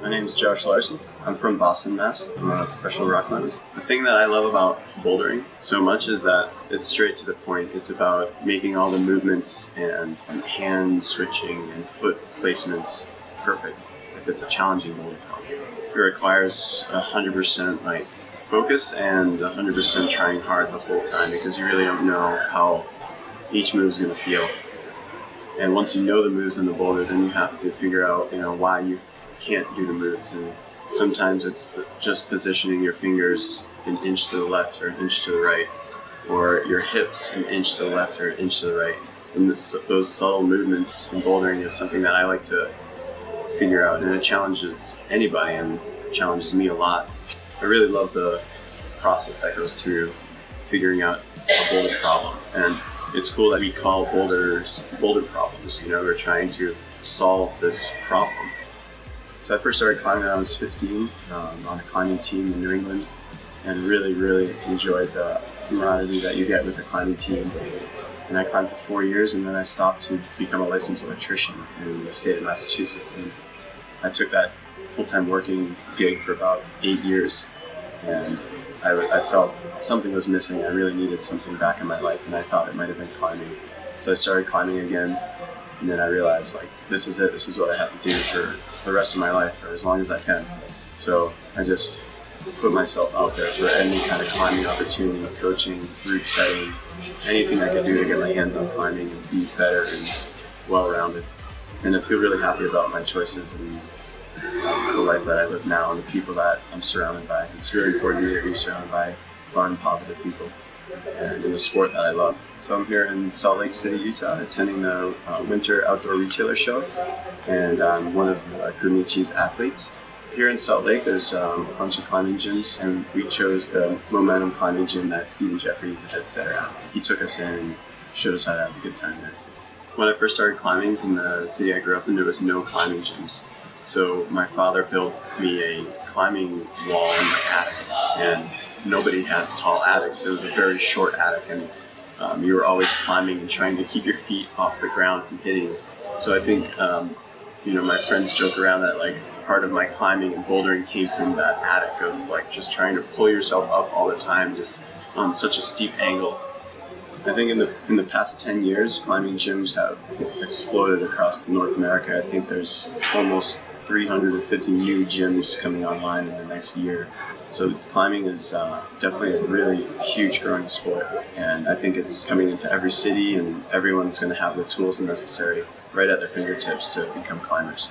My name is Josh Larson. I'm from Boston, Mass. I'm a professional rock climber. The thing that I love about bouldering so much is that it's straight to the point. It's about making all the movements and hand switching and foot placements perfect if it's a challenging boulder problem. It requires 100% focus and 100% trying hard the whole time because you really don't know how each move is going to feel. And once you know the moves in the boulder, then you have to figure out, why you can't do the moves. And sometimes it's just positioning your fingers an inch to the left or an inch to the right, or your hips an inch to the left or an inch to the right. And those subtle movements in bouldering is something that I like to figure out, and it challenges anybody and challenges me a lot. I really love the process that goes through figuring out a boulder problem. And it's cool that we call boulders boulder problems. We're trying to solve this problem. So I first started climbing when I was 15 on a climbing team in New England, and really enjoyed the camaraderie that you get with the climbing team. And I climbed for 4 years, and then I stopped to become a licensed electrician in the state of Massachusetts. And I took that full-time working gig for about 8 years, and I felt something was missing. I really needed something back in my life, and I thought it might have been climbing. So I started climbing again, and then I realized, this is it. This is what I have to do for the rest of my life, or as long as I can. So I just put myself out there for any kind of climbing opportunity, coaching, route setting, anything I could do to get my hands on climbing and be better and well-rounded. And I feel really happy about my choices and the life that I live now and the people that I'm surrounded by. It's really important to me to be surrounded by fun, positive people and in the sport that I love. So I'm here in Salt Lake City, Utah, attending the Winter Outdoor Retailer Show, and I'm one of Grimici's athletes. Here in Salt Lake, there's a bunch of climbing gyms, and we chose the Momentum Climbing Gym that Stephen Jeffries, the head setter at. He took us in and showed us how to have a good time there. When I first started climbing in the city I grew up in, there was no climbing gyms. So my father built me a climbing wall in my attic, and nobody has tall attics. It was a very short attic, and you were always climbing and trying to keep your feet off the ground from hitting. So I think, my friends joke around that part of my climbing and bouldering came from that attic of just trying to pull yourself up all the time, just on such a steep angle. I think in the past 10 years, climbing gyms have exploded across North America. I think there's almost 350 new gyms coming online in the next year. So climbing is definitely a really huge growing sport, and I think it's coming into every city, and everyone's going to have the tools necessary right at their fingertips to become climbers.